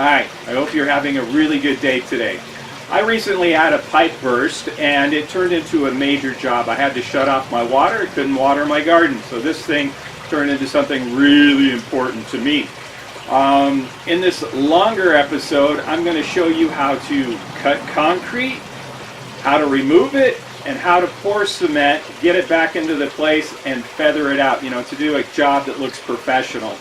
Hi, I hope you're having a really good day today. I recently had a pipe burst and it turned into a major job. I had to shut off my water, I couldn't water my garden, so this thing turned into something really important to me. In this longer episode, I'm going to show you how to cut concrete, how to remove it, and how to pour cement, get it back into the place and feather it out, to do a job that looks professional.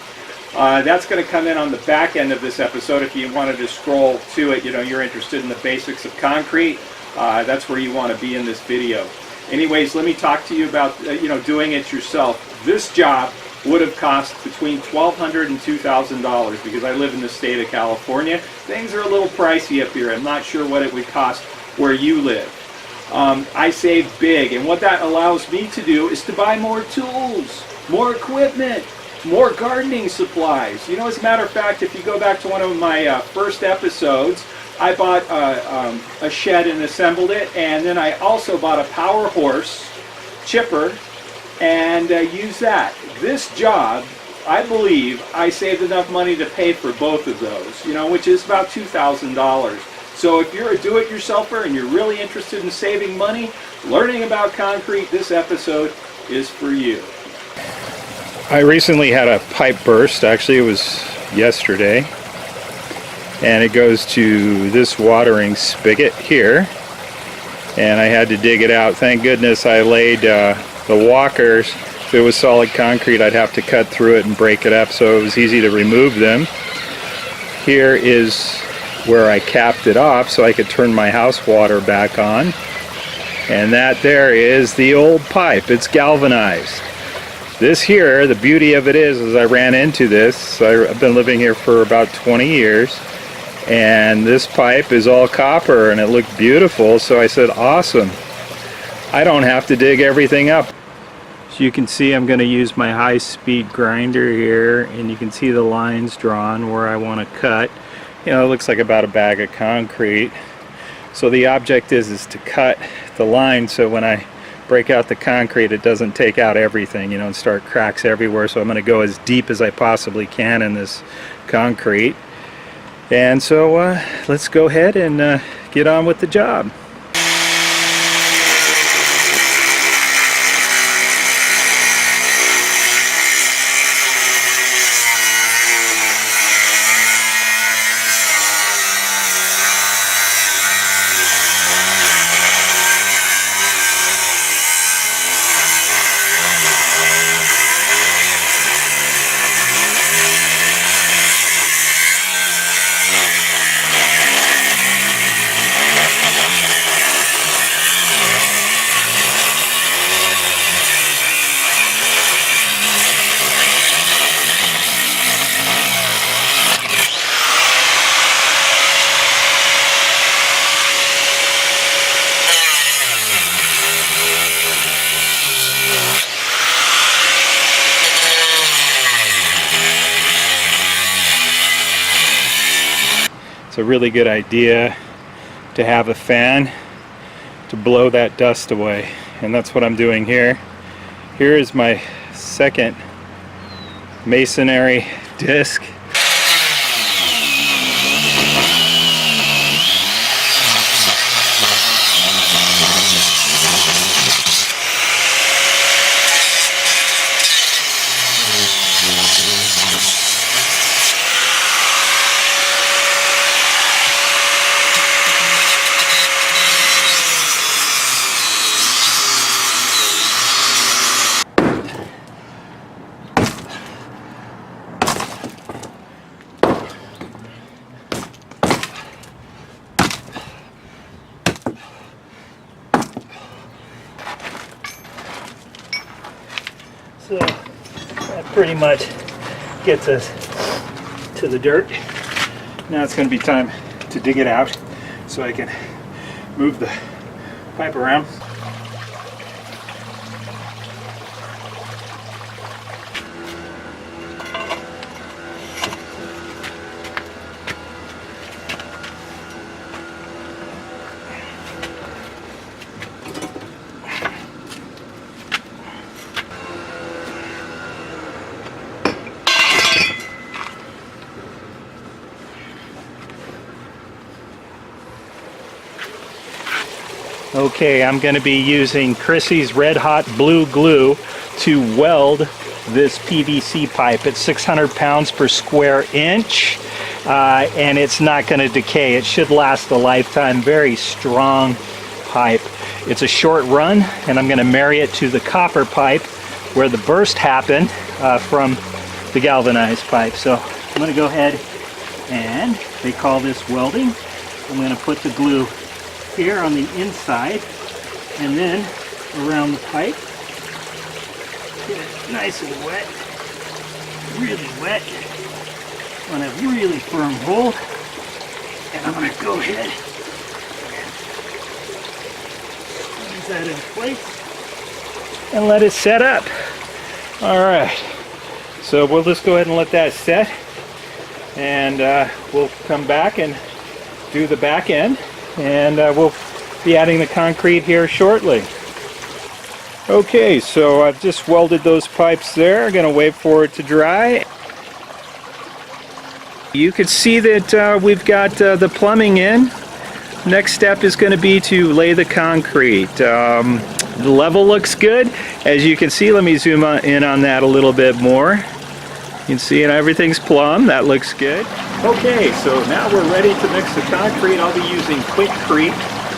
That's going to come in on the back end of this episode. If you wanted to scroll to it, you're interested in the basics of concrete, that's where you want to be in this video. Anyways, let me talk to you about doing it yourself. This job would have cost between $1,200 and $2,000 because I live in the state of California. Things are a little pricey up here. I'm not sure what it would cost where you live. I save big, and what that allows me to do is to buy more tools, more equipment, more gardening supplies. As a matter of fact, if you go back to one of my first episodes, I bought a shed and assembled it, and then I also bought a power horse chipper and used that. This job, I believe, I saved enough money to pay for both of those, which is about $2,000. So if you're a do-it-yourselfer and you're really interested in saving money, learning about concrete, this episode is for you. I recently had a pipe burst. Actually, it was yesterday, and it goes to this watering spigot here, and I had to dig it out. Thank goodness I laid the walkers. If it was solid concrete, I'd have to cut through it and break it up, so it was easy to remove them. Here is where I capped it off so I could turn my house water back on, and that there is the old pipe. It's galvanized. This here, the beauty of it is I ran into this. I've been living here for about 20 years, and this pipe is all copper and it looked beautiful, so I said, awesome, I don't have to dig everything up. So you can see I'm going to use my high-speed grinder here, and you can see the lines drawn where I want to cut. It looks like about a bag of concrete. So the object is to cut the line so when I break out the concrete, it doesn't take out everything, and start cracks everywhere. So I'm going to go as deep as I possibly can in this concrete. And so let's go ahead and get on with the job. It's a really good idea to have a fan to blow that dust away, and that's what I'm doing here. Here is my second masonry disc. So that pretty much gets us to the dirt. Now it's going to be time to dig it out so I can move the pipe around. Okay, I'm going to be using Chrissy's Red Hot Blue Glue to weld this PVC pipe. It's 600 pounds per square inch, and it's not going to decay. It should last a lifetime. Very strong pipe. It's a short run, and I'm going to marry it to the copper pipe where the burst happened from the galvanized pipe. So I'm going to go ahead and, they call this welding, I'm going to put the glue here on the inside and then around the pipe. Get it nice and wet, really wet, on a really firm hold. And I'm going to go ahead and squeeze that in place and let it set up. Alright, so we'll just go ahead and let that set, and we'll come back and do the back end, and we'll be adding the concrete here shortly. Okay, so I've just welded those pipes there. I'm going to wait for it to dry. You can see that we've got the plumbing in. Next step is going to be to lay the concrete. The level looks good. As you can see, let me zoom in on that a little bit more. You can see everything's plumb. That looks good. Okay, so now we're ready to mix the concrete. I'll be using Quickcrete.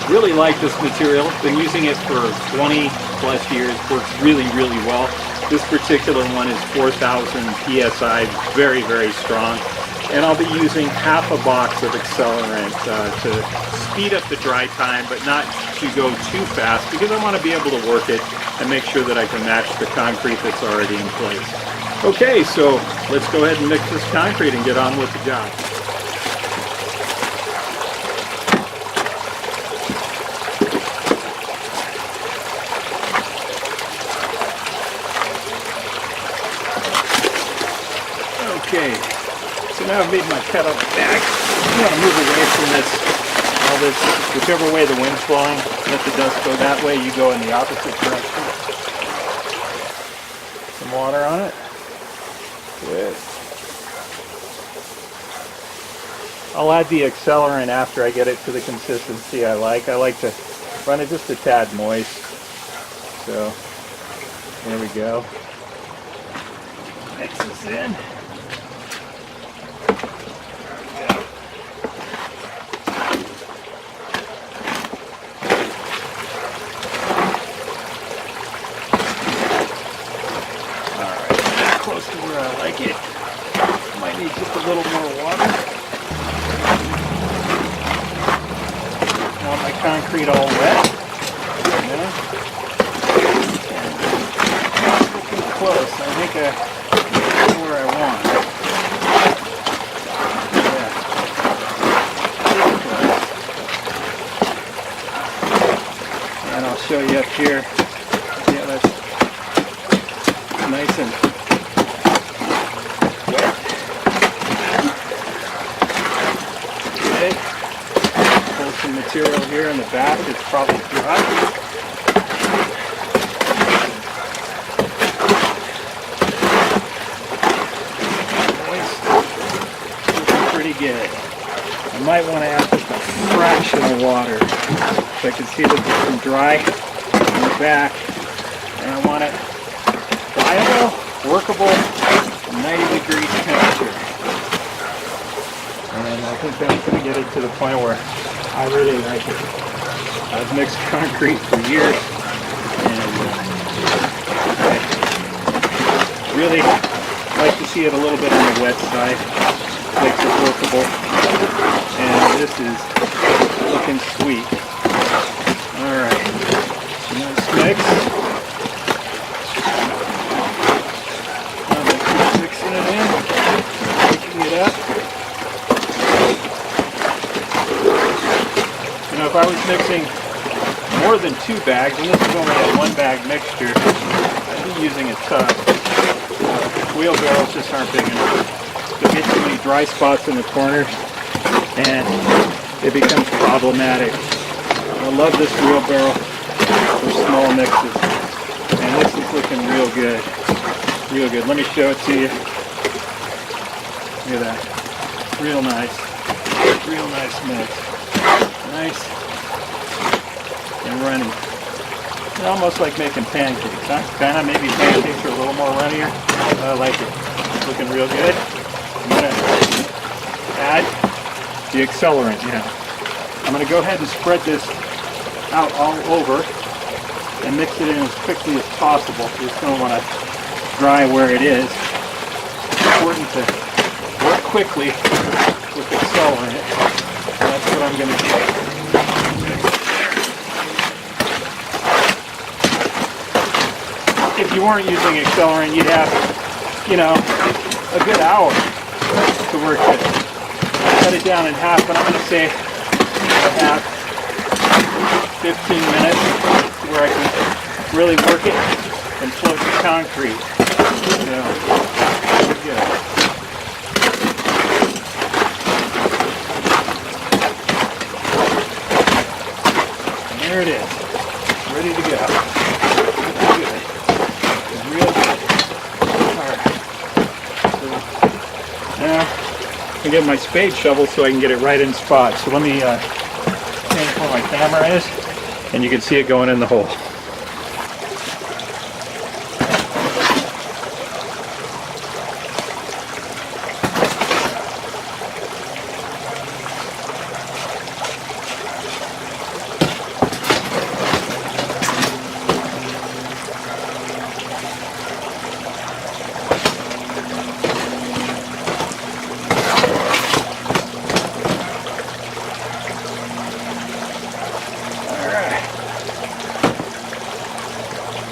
Really like this material. Been using it for 20 plus years. Works really, really well. This particular one is 4,000 psi. Very, very strong. And I'll be using half a box of accelerant to speed up the dry time, but not to go too fast, because I want to be able to work it and make sure that I can match the concrete that's already in place. Okay, so let's go ahead and mix this concrete and get on with the job. Okay, so now I've made my cut on the back. I'm going to move away from all this, whichever way the wind's blowing. Let the dust go that way, you go in the opposite direction. Some water on it. Good. I'll add the accelerant after I get it to the consistency I like. I like to run it just a tad moist. So, there we go. Mix this in. Close to where I like it. Might need just a little more water. I want my concrete all wet. Looking close. I think I'm where I want. Yeah. And I'll show you up here. Yeah, that's nice and pull some material here in the back. It's probably dry. Looking pretty good. I might want to add just a fraction of water. So I can see that there's some dry in the back. And I want it viable, workable, 90-degree temperature. And I think that's going to get it to the point where I really like it. I've mixed concrete for years, and I really like to see it a little bit on the wet side. Makes it workable. And this is looking sweet. Alright, nice mix. I'm going to keep mixing it in, making it up. If I was mixing more than 2 bags, and this is only a 1-bag mixture, I'd be using a tub. Wheelbarrows just aren't big enough. You'll get too many dry spots in the corners, and it becomes problematic. I love this wheelbarrow for small mixes, and this is looking real good. Real good. Let me show it to you. Look at that. Real nice. Real nice mix. Nice. and runny. It's almost like making pancakes, huh? Kind of. Maybe pancakes are a little more runnier. I like it. It's looking real good. I'm going to add the accelerant now. I'm going to go ahead and spread this out all over and mix it in as quickly as possible. You just don't want to dry where it is. It's important to work quickly with accelerant. That's what I'm going to do. If you weren't using accelerant, you'd have, you know, a good hour to work it. Cut it down in half, but I'm going to say I have 15 minutes where I can really work it and float the concrete. So, good. And there it is, ready to go. Good. Real good. Alright. So now I get my spade shovel so I can get it right in spot. So let me change where my camera is, and you can see it going in the hole.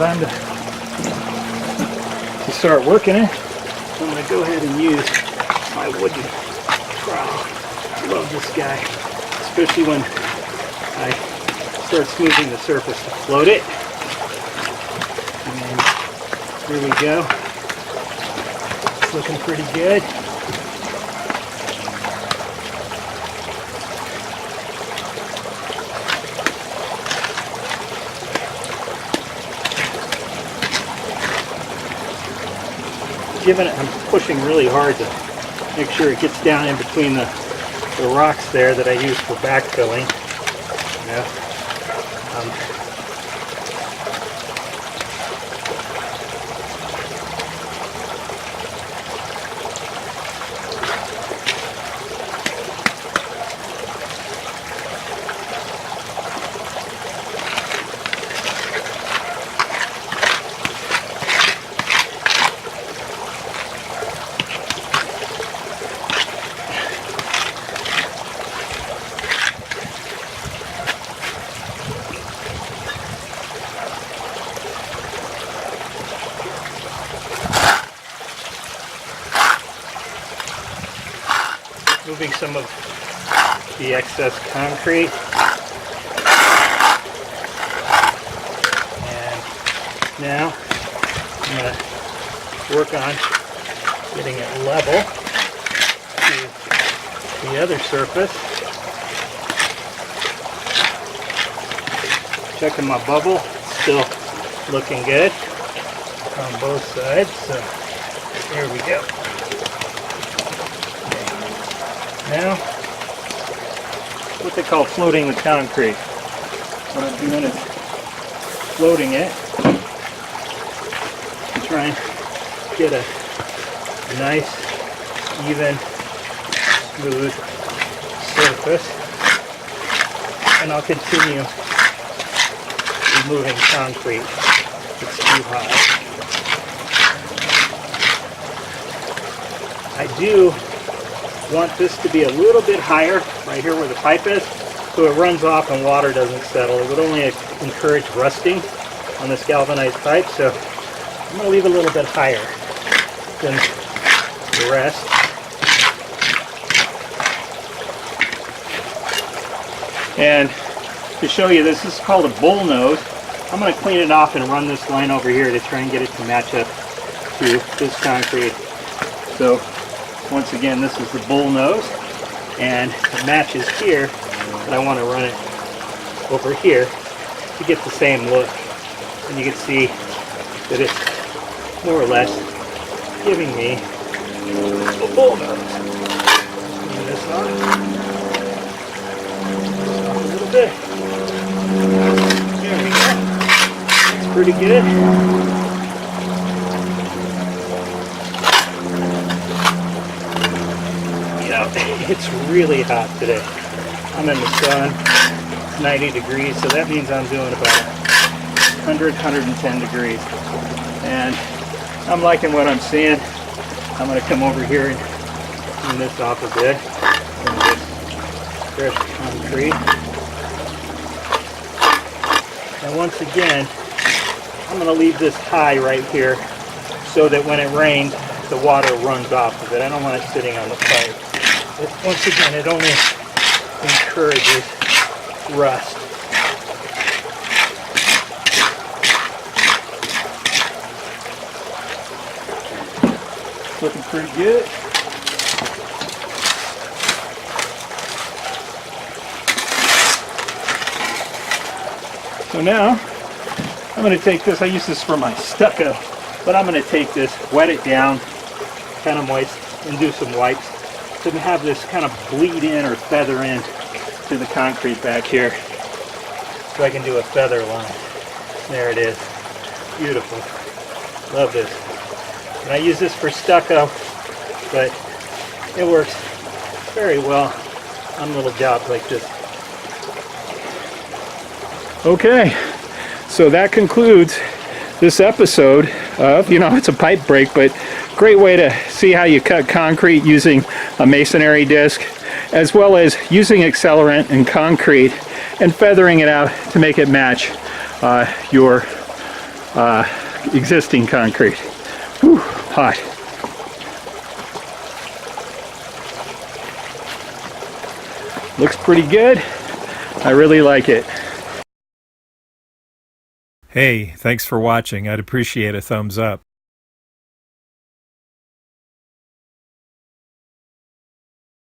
Time to start working it. So I'm going to go ahead and use my wooden trowel. I love this guy, especially when I start smoothing the surface to float it. And here we go. It's looking pretty good. I'm pushing really hard to make sure it gets down in between the rocks there that I use for backfilling. You know? Moving some of the excess concrete, and now I'm going to work on getting it level to the other surface. Checking my bubble, still looking good on both sides, so there we go. Now, what they call floating the concrete. What I'm doing is floating it and trying to get a nice, even, smooth surface. And I'll continue removing concrete if it's too high. I do want this to be a little bit higher right here where the pipe is, so it runs off and water doesn't settle. It would only encourage rusting on this galvanized pipe, so I'm going to leave a little bit higher than the rest. And to show you this is called a bull nose. I'm going to clean it off and run this line over here to try and get it to match up to this concrete. So once again, this is the bull nose, and it matches here, but I want to run it over here to get the same look. And you can see that it's more or less giving me a bull nose. Move this on a little bit. pretty good. You know, it's really hot today. I'm in the sun, it's 90 degrees, so that means I'm doing about 100, 110 degrees. And I'm liking what I'm seeing. I'm going to come over here and clean this off a bit. Fresh concrete. And once again, I'm going to leave this high right here so that when it rains, the water runs off of it. I don't want it sitting on the pipe. Once again, it only encourages rust. Looking pretty good. So now, I'm going to take this, I use this for my stucco, but I'm going to take this, wet it down, kind of moist, and do some wipes to have this kind of bleed in or feather in to the concrete back here. So I can do a feather line. There it is. Beautiful. Love this. And I use this for stucco, but it works very well on little jobs like this. Okay, so that concludes this episode of, it's a pipe break, but great way to see how you cut concrete using a masonry disc, as well as using accelerant and concrete and feathering it out to make it match your existing concrete. Whew, hot. Looks pretty good. I really like it. Hey, thanks for watching. I'd appreciate a thumbs up.